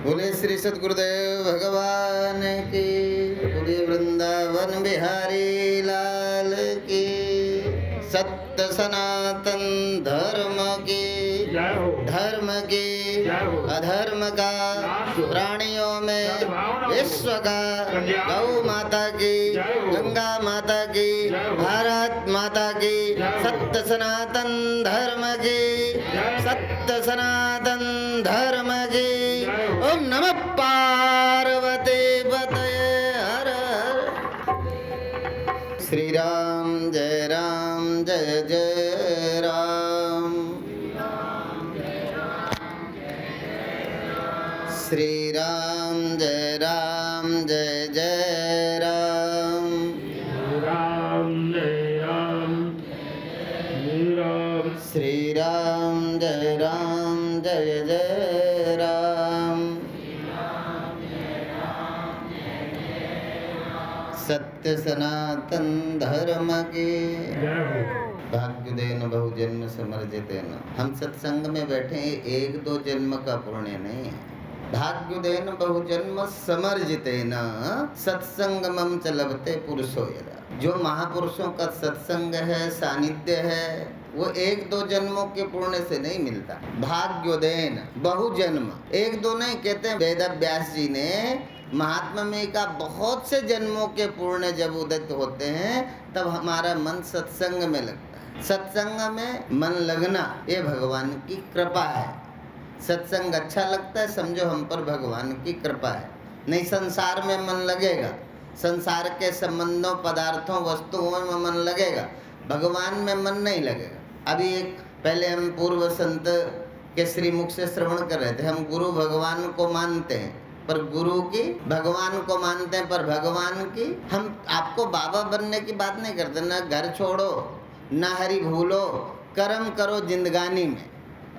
बोले श्री सद्गुरुदेव भगवान की, बोले वृंदावन बिहारी लाल की, सत्य सनातन धर्म की, धर्म की अधर्म का, प्राणियों में विश्व का, गौ माता की, गंगा माता की, भारत माता की, सत्य सनातन धर्म की, सत्य सनातन धर्म की। ओम नमः पार्वती पतये हर हर। श्री राम जय जय राम। श्री राम जय जय राम। श्री राम जय जय राम। सत्य सनातन धर्म के भाग्य देन बहुजन्म समर्जितेन। हम सत्संग में बैठे एक दो जन्म का पुण्य नहीं है। भाग्य देन बहुजन्म समर्जितेन सत्संगमम च लभते पुरुषो यदा। जो महापुरुषों का सत्संग है, सानिध्य है, वो एक दो जन्मों के पुण्य से नहीं मिलता। भाग्योदेन बहुजन्म, एक दो नहीं कहते हैं। वेद व्यास जी ने महात्मा में का बहुत से जन्मों के पुण्य जब उदित होते हैं तब हमारा मन सत्संग में लगता है। सत्संग में मन लगना ये भगवान की कृपा है। सत्संग अच्छा लगता है, समझो हम पर भगवान की कृपा है। नहीं संसार में मन लगेगा, संसार के संबंधों, पदार्थों, वस्तुओं में मन लगेगा, भगवान में मन नहीं लगेगा। अभी एक पहले हम पूर्व संत के श्री मुख से श्रवण कर रहे थे। हम गुरु भगवान को मानते हैं, पर गुरु की भगवान को मानते हैं, पर भगवान की हम आपको बाबा बनने की बात नहीं करते। ना घर छोड़ो, ना हरि भूलो, कर्म करो जिंदगानी में।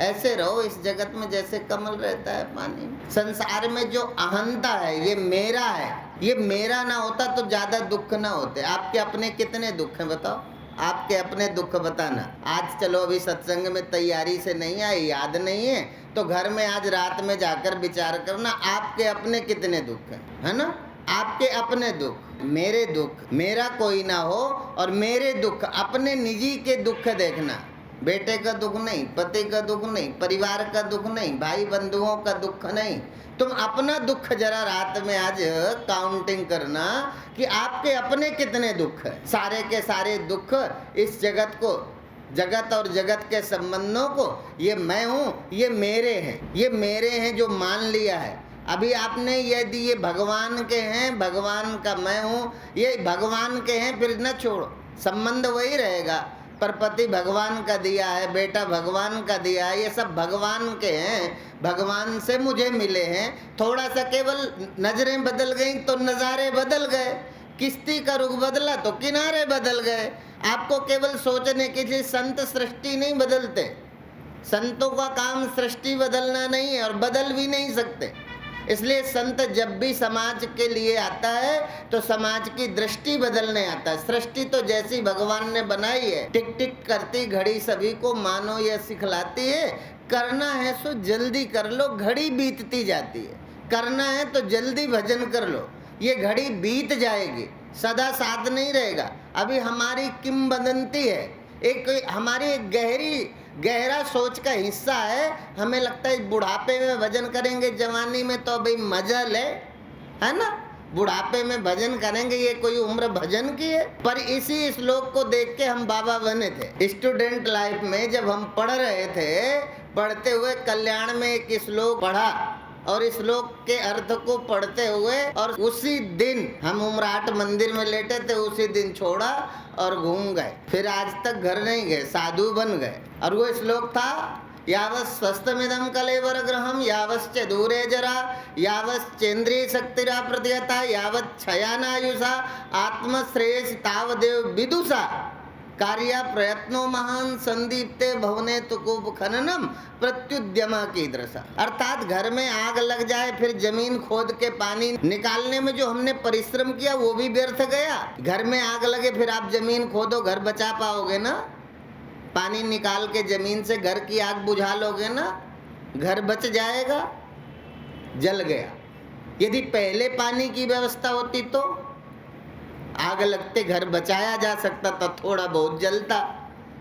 ऐसे रहो इस जगत में जैसे कमल रहता है पानी में। संसार में जो अहंता है, ये मेरा है, ये मेरा ना होता तो ज्यादा दुख ना होते। आपके अपने कितने दुख हैं बताओ? आपके अपने दुख बताना। आज चलो अभी सत्संग में तैयारी से नहीं आई, याद नहीं है, तो घर में आज रात में जाकर विचार करना आपके अपने कितने दुख हैं, है ना? आपके अपने दुख, मेरे दुख, मेरा कोई ना हो, और मेरे दुख अपने निजी के दुख देखना। बेटे का दुख नहीं, पति का दुख नहीं, परिवार का दुख नहीं, भाई बंधुओं का दुख नहीं। तुम अपना दुख जरा रात में आज काउंटिंग करना कि आपके अपने कितने दुख है। सारे के सारे दुख इस जगत को, जगत और जगत के संबंधों को, ये मैं हूँ, ये मेरे हैं, ये मेरे हैं जो मान लिया है। अभी आपने यदि ये भगवान के हैं, भगवान का मैं हूँ, ये भगवान के हैं, फिर न छोड़ो, संबंध वही रहेगा। पर पति भगवान का दिया है, बेटा भगवान का दिया है, ये सब भगवान के हैं, भगवान से मुझे मिले हैं। थोड़ा सा केवल नजरें बदल गई तो नज़ारे बदल गए, किश्ती का रुख बदला तो किनारे बदल गए। आपको केवल सोचने के लिए संत सृष्टि नहीं बदलते। संतों का काम सृष्टि बदलना नहीं है और बदल भी नहीं सकते। इसलिए संत जब भी समाज के लिए आता है तो समाज की दृष्टि बदलने आता है। सृष्टि तो जैसी भगवान ने बनाई है, टिक टिक करती घड़ी सभी को मानो यह सिखलाती है। करना है सो जल्दी कर लो, घड़ी बीतती जाती है। करना है तो जल्दी भजन कर लो, ये घड़ी बीत जाएगी, सदा साथ नहीं रहेगा। अभी हमारी किंवदंती है, एक हमारी एक गहरा सोच का हिस्सा है। हमें लगता है बुढ़ापे में भजन करेंगे, जवानी में तो भाई मजा ले, है ना? बुढ़ापे में भजन करेंगे, ये कोई उम्र भजन की है? पर इसी श्लोक को देख के हम बाबा बने थे। स्टूडेंट लाइफ में जब हम पढ़ रहे थे, पढ़ते हुए कल्याण में एक श्लोक पढ़ा और इस श्लोक के अर्थ को पढ़ते हुए, और उसी दिन हम उमराट मंदिर में लेटे थे, उसी दिन छोड़ा और घूम गए। फिर आज तक घर नहीं गए, साधु बन गए। और वो श्लोक था, यावत् स्वस्थमिदं कलेवर ग्रहम यावश्च दूरे जरा यावश्चेन्द्रिय शक्तिरा प्रतिहता यावत् क्षयानायुषा आत्मश्रेयस तावदेव विदुषा कार्य प्रयत्नो महान संदीप्ते भवने तुकुब खननम प्रत्युद्यमा की दृशा। अर्थात घर में आग लग जाए, फिर जमीन खोद के पानी निकालने में जो हमने परिश्रम किया वो भी व्यर्थ गया। घर में आग लगे, फिर आप जमीन खोदो, घर बचा पाओगे ना? पानी निकाल के जमीन से घर की आग बुझा लोगे ना, घर बच जाएगा। जल गया। यदि पहले पानी की व्यवस्था होती तो आग लगते घर बचाया जा सकता था, थोड़ा बहुत जलता,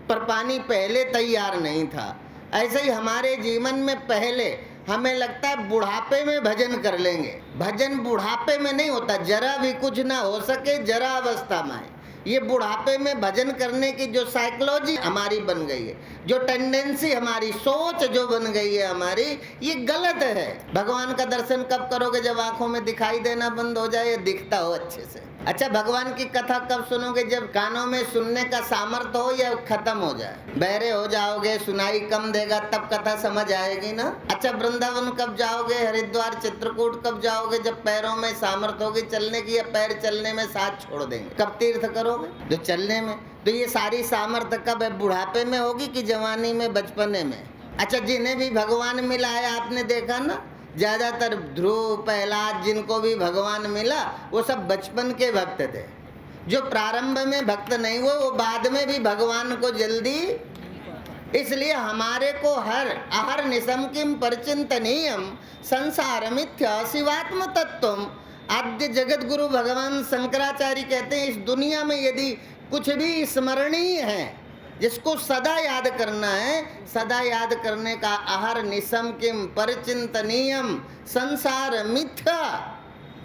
पर पानी पहले तैयार नहीं था। ऐसे ही हमारे जीवन में पहले हमें लगता है बुढ़ापे में भजन कर लेंगे। भजन बुढ़ापे में नहीं होता, जरा भी कुछ ना हो सके जरा अवस्था में। ये बुढ़ापे में भजन करने की जो साइकोलॉजी हमारी बन गई है, जो टेंडेंसी हमारी सोच जो बन गई है हमारी, ये गलत है। भगवान का दर्शन कब करोगे? जब आंखों में दिखाई देना बंद हो जाए, दिखता हो अच्छे से। अच्छा, भगवान की कथा कब सुनोगे? जब कानों में सुनने का सामर्थ्य हो या खत्म हो जाए। बहरे हो जाओगे, सुनाई कम देगा, तब कथा समझ आएगी ना। अच्छा, वृंदावन कब जाओगे? हरिद्वार चित्रकूट कब जाओगे? जब पैरों में सामर्थ्य होगी चलने की, या पैर चलने में साथ छोड़ देंगे। कब तीर्थ करोगे? जो चलने में। तो ये सारी सामर्थ्य कब है? बुढ़ापे में होगी कि जवानी में, बचपने में? अच्छा, जिन्हें भी भगवान मिला है आपने देखा ना, ज्यादातर ध्रुव, प्रहलाद, जिनको भी भगवान मिला वो सब बचपन के भक्त थे। जो प्रारंभ में भक्त नहीं हुए वो बाद में भी भगवान को जल्दी। इसलिए हमारे को हर आहर निशम किम परिचिंतनीयम संसार मिथ्या शिवात्म तत्वम। आद्य जगत गुरु भगवान शंकराचार्य कहते हैं, इस दुनिया में यदि कुछ भी स्मरणीय है, जिसको सदा याद करना है, सदा याद करने का आहर निशम किम परिचिंतनीयम संसार मिथ्या।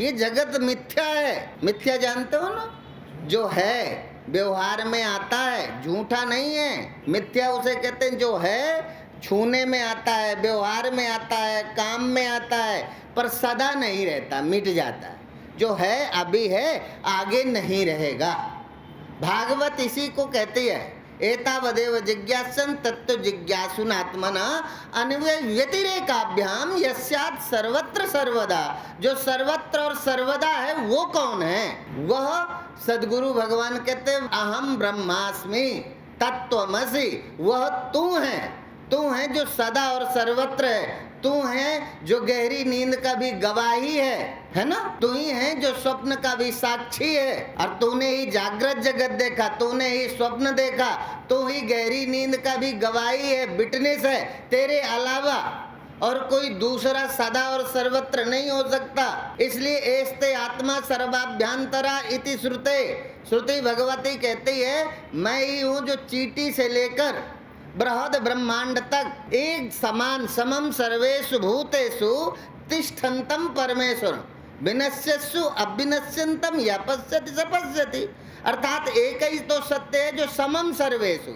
ये जगत मिथ्या है। मिथ्या जानते हो ना? जो है व्यवहार में आता है, झूठा नहीं है। मिथ्या उसे कहते हैं जो है, छूने में आता है, व्यवहार में आता है, काम में आता है, पर सदा नहीं रहता, मिट जाता है। जो है अभी है, आगे नहीं रहेगा। भागवत इसी को कहती है, एतावदेव जिज्ञासन तत्व जिज्ञासुनात्मना अन्वय व्यतिरेकाभ्याम यस्यात् सर्वत्र सर्वदा। जो सर्वत्र और सर्वदा है वो कौन है? वह सदगुरु भगवान कहते हैं, अहम ब्रह्मास्मि तत्त्वमसि। वह तू है जो सदा और सर्वत्र है। तू है जो गहरी नींद का भी गवाही है ना? तू ही है जो स्वप्न का भी साक्षी है। और तूने ही जागृत जगत देखा, तूने ही स्वप्न देखा, तू ही गहरी नींद का भी गवाही है, विटनेस है। तेरे अलावा और कोई दूसरा सदा और सर्वत्र नहीं हो सकता। इसलिए एस्ते आत्मा सर्वाभ्यांतरा इति श्रुते। श्रुति भगवती कहती है, मैं ही हूँ जो चींटी से लेकर बृहद ब्रह्मांड तक एक समान समम सर्वेषु भूतेषु तिष्ठन्तम परमेश्वर विनश्यसु अविनश्यन्तम यपश्यति सपश्यति। अर्थात एक ही तो सत्य है जो समम सर्वेषु।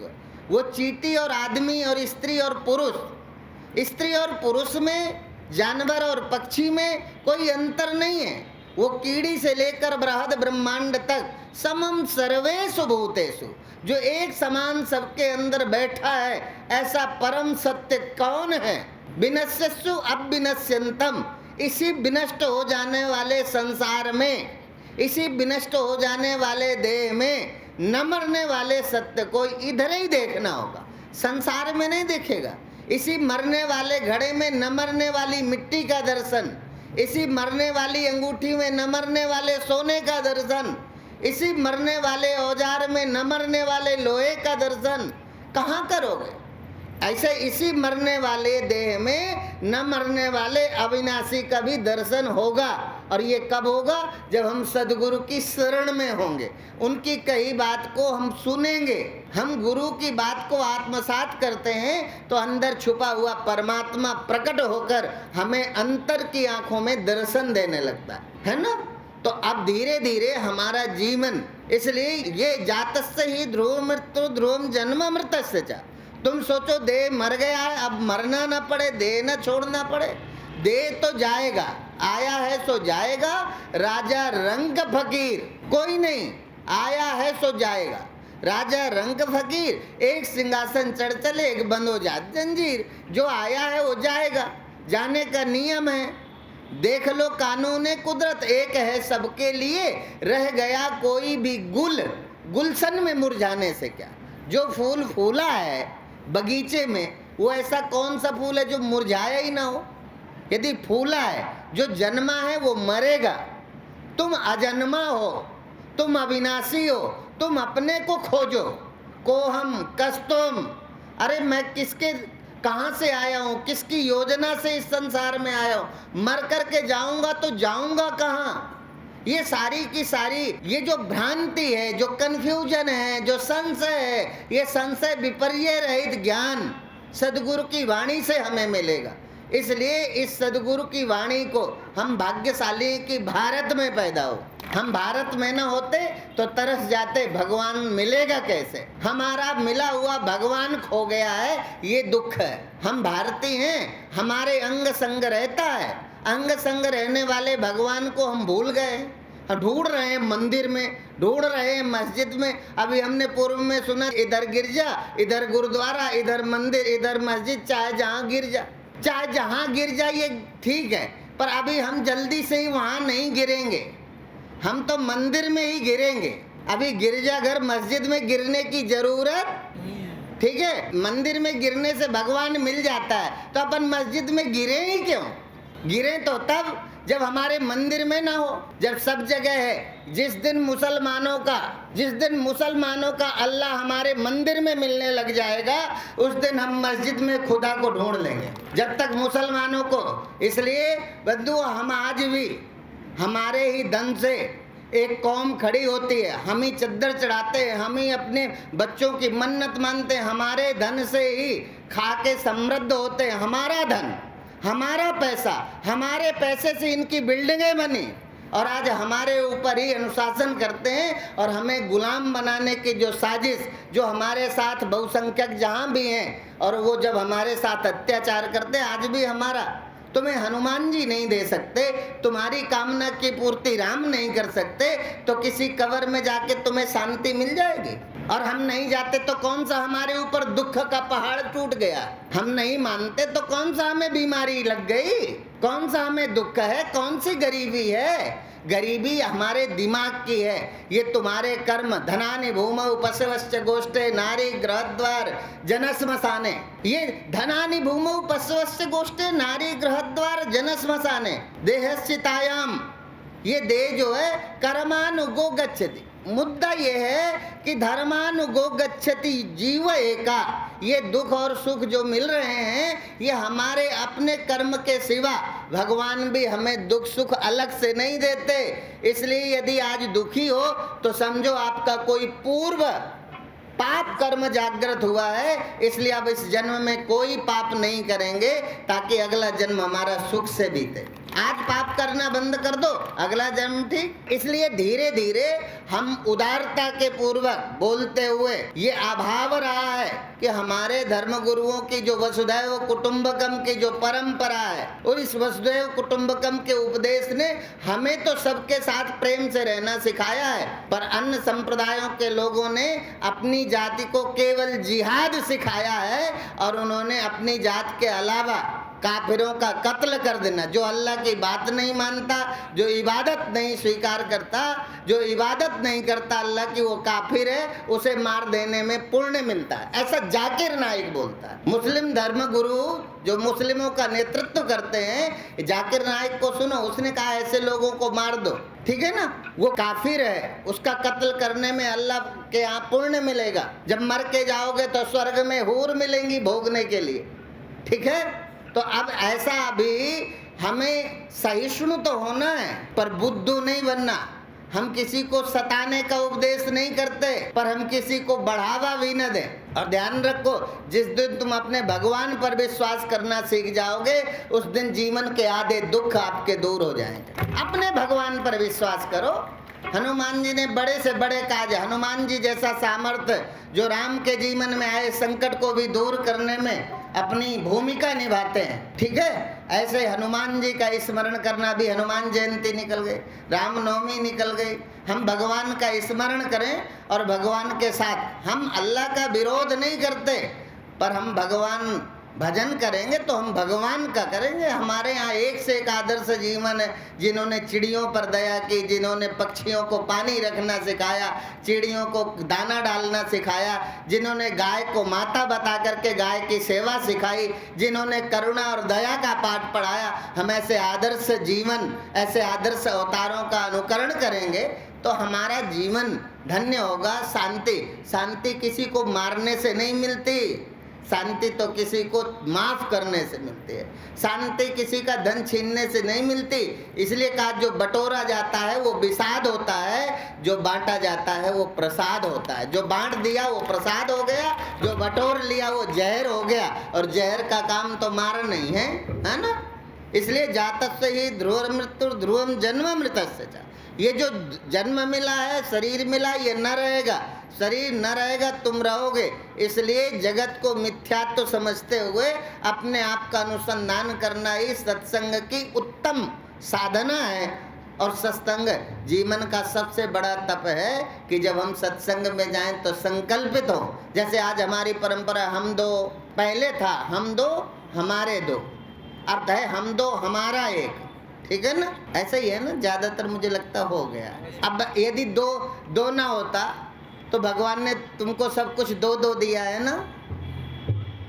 वो चींटी और आदमी और स्त्री और पुरुष, स्त्री और पुरुष में, जानवर और पक्षी में कोई अंतर नहीं है। वो कीड़ी से लेकर बृहद ब्रह्मांड तक समम सर्वेषु भूतेषु, जो एक समान सबके अंदर बैठा है, ऐसा परम सत्य कौन है? विनश्यसु अविनश्यन्तम। इसी विनष्ट हो जाने वाले संसार में, इसी विनष्ट हो जाने वाले देह में न मरने वाले सत्य को इधर ही देखना होगा, संसार में नहीं देखेगा। इसी मरने वाले घड़े में न मरने वाली मिट्टी का दर्शन, इसी मरने वाली अंगूठी में न मरने वाले सोने का दर्शन, इसी मरने वाले औजार में न मरने वाले लोहे का दर्शन कहाँ करोगे? ऐसे इसी मरने वाले देह में न मरने वाले अविनाशी का भी दर्शन होगा। और ये कब होगा? जब हम सदगुरु की शरण में होंगे, उनकी कही बात को हम सुनेंगे। हम गुरु की बात को आत्मसात करते हैं तो अंदर छुपा हुआ परमात्मा प्रकट होकर हमें अंतर की आंखों में दर्शन देने लगता है ना? तो अब धीरे धीरे हमारा जीवन, इसलिए ये जातस्य ही ध्रुव मृत्यु ध्रुवम जन्म अमृतस्य च। तुम सोचो देह मर गया है, अब मरना ना पड़े, देह न छोड़ना पड़े। देह तो जाएगा, आया है सो जाएगा। राजा रंग फकीर कोई नहीं, आया है सो जाएगा। राजा रंग फकीर, एक सिंहासन चढ़ चले, एक बंद हो जाए जंजीर। जो आया है वो जाएगा, जाने का नियम है। देख लो कानून कुदरत एक है सबके लिए। रह गया कोई भी गुल, गुलशन में मुरझाने से क्या? जो फूल फूला है बगीचे में, वो ऐसा कौन सा फूल है जो मुरझाया ही ना हो? यदि फूला है, जो जन्मा है वो मरेगा। तुम अजन्मा हो, तुम अविनाशी हो, तुम अपने को खोजो। को हम कस्तुम, अरे मैं किसके कहाँ से आया हूँ, किसकी योजना से इस संसार में आया हूँ, मर करके जाऊंगा तो जाऊंगा कहाँ। ये सारी की सारी ये जो भ्रांति है, जो कन्फ्यूजन है, जो संशय है, ये संशय विपर्य रहित ज्ञान सदगुरु की वाणी से हमें मिलेगा। इसलिए इस सदगुरु की वाणी को हम भाग्यशाली कि भारत में पैदा हो। हम भारत में न होते तो तरस जाते, भगवान मिलेगा कैसे। हमारा मिला हुआ भगवान खो गया है, ये दुख है। हम भारतीय हैं, हमारे अंग संग रहता है, अंग संग रहने वाले भगवान को हम भूल गए। ढूंढ रहे हैं मंदिर में, ढूंढ रहे हैं मस्जिद में। अभी हमने पूर्व में सुना, इधर गिरजा, इधर गुरुद्वारा, इधर मंदिर, इधर मस्जिद, चाहे जहाँ गिरजा, चाहे जहाँ गिर जाए, ये ठीक है, पर अभी हम जल्दी से ही वहाँ नहीं गिरेंगे, हम तो मंदिर में ही गिरेंगे। अभी गिरजाघर मस्जिद में गिरने की जरूरत, ठीक है, मंदिर में गिरने से भगवान मिल जाता है, तो अपन मस्जिद में गिरे ही क्यों। गिरे तो तब जब हमारे मंदिर में ना हो, जब सब जगह है। जिस दिन मुसलमानों का अल्लाह हमारे मंदिर में मिलने लग जाएगा, उस दिन हम मस्जिद में खुदा को ढूंढ लेंगे। जब तक मुसलमानों को, इसलिए बंधुओं, हम आज भी हमारे ही धन से एक कौम खड़ी होती है, हम ही चद्दर चढ़ाते हैं, हम ही अपने बच्चों की मन्नत मानते हैं, हमारे धन से ही खा के समृद्ध होते हैं। हमारा धन, हमारा पैसा, हमारे पैसे से इनकी बिल्डिंगें बनी, और आज हमारे ऊपर ही अनुशासन करते हैं। और हमें गुलाम बनाने की जो साजिश, जो हमारे साथ बहुसंख्यक जहाँ भी हैं, और वो जब हमारे साथ अत्याचार करते हैं, आज भी हमारा, तुम्हें हनुमान जी नहीं दे सकते, तुम्हारी कामना की पूर्ति राम नहीं कर सकते, तो किसी कवर में जाके तुम्हें शांति मिल जाएगी। और हम नहीं जाते तो कौन सा हमारे ऊपर दुख का पहाड़ टूट गया। हम नहीं मानते तो कौन सा हमें बीमारी लग गई, कौन सा हमें दुख है, कौन सी गरीबी है। गरीबी हमारे दिमाग की है। ये तुम्हारे कर्म, धनानि भूमौ पशवश्च गोष्ठे नारी गृहद्वार जनश्मशाने। ये धनानि भूमौ पशवश्च गोष्ठे नारी गृहद्वार जनश्मशाने देहश्चितायाम। ये देह जो है कर्मानुगो गच्छति। मुद्दा ये है कि धर्मानुगो गच्छति जीव एका। ये दुख और सुख जो मिल रहे हैं, ये हमारे अपने कर्म के सिवा भगवान भी हमें दुख सुख अलग से नहीं देते। इसलिए यदि आज दुखी हो तो समझो आपका कोई पूर्व पाप कर्म जागृत हुआ है, इसलिए अब इस जन्म में कोई पाप नहीं करेंगे, ताकि अगला जन्म हमारा सुख से बीते। आज पाप करना बंद कर दो, अगला जन्म ठीक। इसलिए धीरे धीरे हम उदारता के पूर्वक बोलते हुए, ये अभाव रहा है कि हमारे धर्म गुरुओं की जो वसुधैव कुटुंबकम की जो परंपरा है, और इस वसुधैव कुटुंबकम के उपदेश ने हमें तो सबके साथ प्रेम से रहना सिखाया है, पर अन्य संप्रदायों के लोगों ने अपनी जाति को केवल जिहाद सिखाया है, और उन्होंने अपनी जात के अलावा काफिरों का कत्ल कर देना। जो अल्लाह की बात नहीं मानता, जो इबादत नहीं स्वीकार करता, जो इबादत नहीं करता अल्लाह की, वो काफिर है, उसे मार देने में पुण्य मिलता है। ऐसा जाकिर नाइक बोलता है। मुस्लिम धर्म गुरु जो मुस्लिमों का नेतृत्व करते हैं, जाकिर नाइक को सुनो, उसने कहा ऐसे लोगों को मार दो, ठीक है ना, वो काफिर है, उसका कत्ल करने में अल्लाह के यहाँ पुण्य मिलेगा। जब मर के जाओगे तो स्वर्ग में हूर मिलेंगी भोगने के लिए, ठीक है। तो अब ऐसा भी हमें सहिष्णु तो होना है, पर बुद्धू नहीं बनना। हम किसी को सताने का उपदेश नहीं करते, पर हम किसी को बढ़ावा भी न दें। और ध्यान रखो, जिस दिन तुम अपने भगवान पर विश्वास करना सीख जाओगे, उस दिन जीवन के आधे दुख आपके दूर हो जाएंगे। अपने भगवान पर विश्वास करो। हनुमान जी ने बड़े से बड़े काज, हनुमान जी जैसा सामर्थ्य जो राम के जीवन में आए संकट को भी दूर करने में अपनी भूमिका निभाते हैं, ठीक है। ऐसे हनुमान जी का स्मरण करना भी, हनुमान जयंती निकल गई, रामनवमी निकल गई। हम भगवान का स्मरण करें, और भगवान के साथ हम अल्लाह का विरोध नहीं करते, पर हम भगवान भजन करेंगे तो हम भगवान का करेंगे। हमारे यहाँ एक से एक आदर्श जीवन है, जिन्होंने चिड़ियों पर दया की, जिन्होंने पक्षियों को पानी रखना सिखाया, चिड़ियों को दाना डालना सिखाया, जिन्होंने गाय को माता बता करके गाय की सेवा सिखाई, जिन्होंने करुणा और दया का पाठ पढ़ाया। हम ऐसे आदर्श जीवन, ऐसे आदर्श अवतारों का अनुकरण करेंगे तो हमारा जीवन धन्य होगा। शांति किसी को मारने से नहीं मिलती, शांति तो किसी को माफ करने से मिलती है, शांति किसी का धन छीनने से नहीं मिलती। इसलिए कहा जो बटोरा जाता है वो विषाद होता है, जो बांटा जाता है वो प्रसाद होता है। जो बांट दिया वो प्रसाद हो गया, जो बटोर लिया वो जहर हो गया। और जहर का काम तो मार नहीं है ना। इसलिए जातस्य ही ध्रुव मृत्यु ध्रुवम जन्म मृतस्य च। ये जो जन्म मिला है, शरीर मिला, ये न रहेगा। शरीर न रहेगा, तुम रहोगे। इसलिए जगत को मिथ्यात्व समझते हुए अपने आप का अनुसंधान करना ही सत्संग की उत्तम साधना है। और सत्संग जीवन का सबसे बड़ा तप है कि जब हम सत्संग में जाएं तो संकल्पित हो। जैसे आज हमारी परंपरा हम दो, पहले था हम दो हमारे दो, अर्थ है हम दो हमारा एक, ठीक है ना। ऐसा ही है ना, ज्यादातर मुझे लगता हो गया। अब यदि दो ना होता तो भगवान ने तुमको सब कुछ दो दो दिया है ना।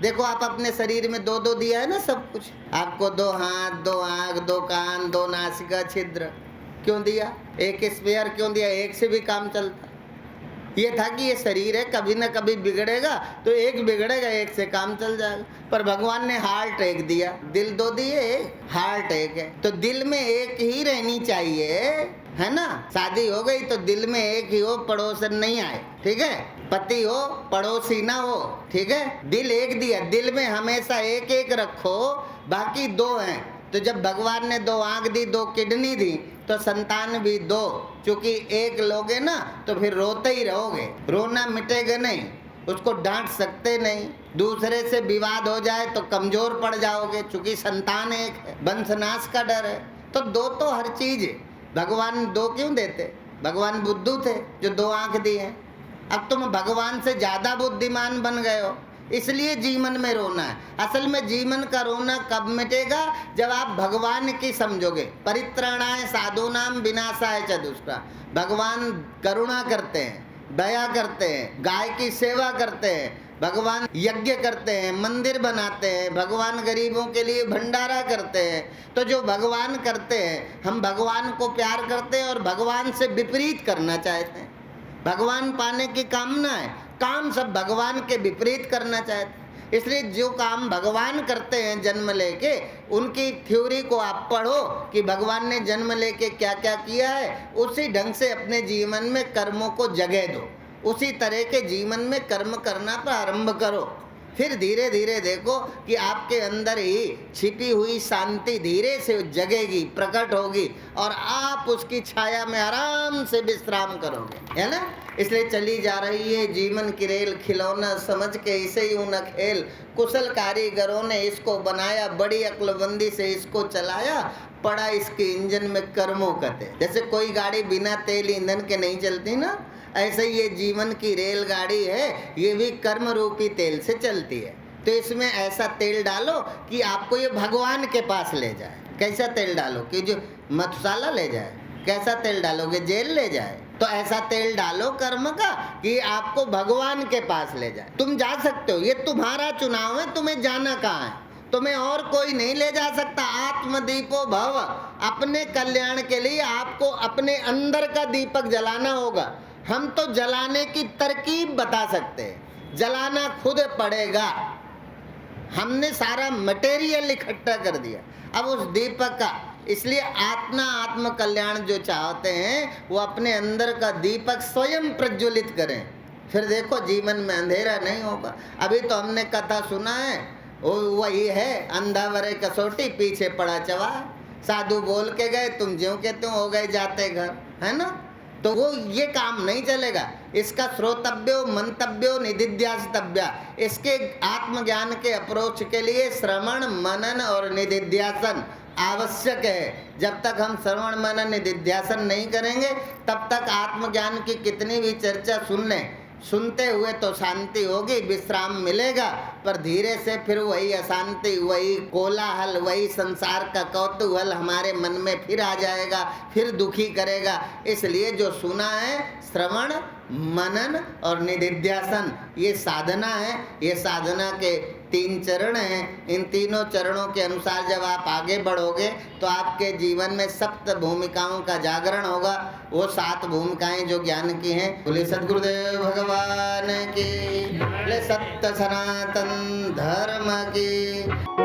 देखो आप अपने शरीर में दो दो दिया है ना सब कुछ। आपको दो हाथ, दो आंख, दो कान, दो नासिका छिद्र क्यों दिया? एक स्पेयर क्यों दिया? एक से भी काम चलता। ये था कि ये शरीर है, कभी ना कभी बिगड़ेगा, तो एक बिगड़ेगा, एक से काम चल जाएगा। पर भगवान ने हार्ट एक दिया, दिल दो दिए, हार्ट एक है। तो दिल में एक ही रहनी चाहिए, है ना। शादी हो गई तो दिल में एक ही हो, पड़ोसन नहीं आए, ठीक है। पति हो, पड़ोसी ना हो, ठीक है। दिल एक दिया, दिल में हमेशा एक एक रखो, बाकी दो हैं। तो जब भगवान ने दो आंख दी, दो किडनी दी, तो संतान भी दो। चूंकि एक लोगे ना तो फिर रोते ही रहोगे, रोना मिटेगा नहीं, उसको डांट सकते नहीं। दूसरे से विवाद हो जाए तो कमजोर पड़ जाओगे, चूंकि संतान एक है, वंशनाश का डर है। तो दो तो हर चीज है। भगवान दो क्यों देते? भगवान बुद्धू थे जो दो आंख दी है। अब तुम भगवान से ज्यादा बुद्धिमान बन गए हो, इसलिए जीवन में रोना है। असल में जीवन का रोना कब मिटेगा? जब आप भगवान की समझोगे। परित्राणाय साधूनाम विनाशाय च दुष्कृताम्। भगवान करुणा करते हैं, दया करते हैं, गाय की सेवा करते हैं, भगवान यज्ञ करते हैं, मंदिर बनाते हैं, भगवान गरीबों के लिए भंडारा करते हैं। तो जो भगवान करते हैं, हम भगवान को प्यार करते हैं और भगवान से विपरीत करना चाहते हैं। भगवान पाने की कामना है, काम सब भगवान के विपरीत करना चाहते हैं। इसलिए जो काम भगवान करते हैं जन्म लेके, उनकी थ्योरी को आप पढ़ो कि भगवान ने जन्म लेके क्या क्या किया है, उसी ढंग से अपने जीवन में कर्मों को जगह दो, उसी तरह के जीवन में कर्म करना प्रारंभ करो। फिर धीरे धीरे देखो कि आपके अंदर ही छिपी हुई शांति धीरे से जगेगी, प्रकट होगी, और आप उसकी छाया में आराम से विश्राम करोगे, है ना। इसलिए चली जा रही है जीवन की रेल, खिलौना समझ के इसे यूं न खेल। कुशल कारीगरों ने इसको बनाया, बड़ी अक्लबंदी से इसको चलाया, पड़ा इसके इंजन में कर्मों का तेल। जैसे कोई गाड़ी बिना तेल ईंधन के नहीं चलती ना, ऐसे ये जीवन की रेलगाड़ी है, ये भी कर्म रूपी तेल से चलती है। तो इसमें ऐसा तेल डालो कि आपको ये भगवान के पास ले जाए। कैसा तेल डालो कि जो मधुशाला ले जाए? कैसा तेल डालोगे? जेल ले जाए? तो ऐसा तेल डालो कर्म का कि आपको भगवान के पास ले जाए। तुम जा सकते हो, ये तुम्हारा चुनाव है, तुम्हें जाना कहाँ है, तुम्हें और कोई नहीं ले जा सकता। आत्मदीपो भव, अपने कल्याण के लिए आपको अपने अंदर का दीपक जलाना होगा। हम तो जलाने की तरकीब बता सकते हैं, जलाना खुद पड़ेगा। हमने सारा मटेरियल इकट्ठा कर दिया, अब उस दीपक का। इसलिए आत्म कल्याण जो चाहते हैं वो अपने अंदर का दीपक स्वयं प्रज्वलित करें, फिर देखो जीवन में अंधेरा नहीं होगा। अभी तो हमने कथा सुना है, वो वही है, अंधा वरे कसौटी पीछे पड़ा चवा। साधु बोल के गए, तुम ज्यों के त्यों हो गए जाते घर, है ना। तो वो ये काम नहीं चलेगा। इसका श्रोतव्यो मंतव्यो निधिध्यासितव्य। इसके आत्मज्ञान के अप्रोच के लिए श्रवण मनन और निधिध्यासन आवश्यक है। जब तक हम श्रवण मनन निधिध्यासन नहीं करेंगे, तब तक आत्मज्ञान की कितनी भी चर्चा सुन लें, सुनते हुए तो शांति होगी, विश्राम मिलेगा, पर धीरे से फिर वही अशांति, वही कोलाहल, वही संसार का कौतूहल हमारे मन में फिर आ जाएगा, फिर दुखी करेगा। इसलिए जो सुना है श्रवण मनन और निधिध्यासन, ये साधना है। ये साधना के 3 चरण हैं। इन तीनों चरणों के अनुसार जब आप आगे बढ़ोगे तो आपके जीवन में 7 भूमिकाओं का जागरण होगा। वो 7 भूमिकाएं जो ज्ञान की हैं। बोले सद्गुरुदेव भगवान की, बोले सत्य सनातन धर्म की।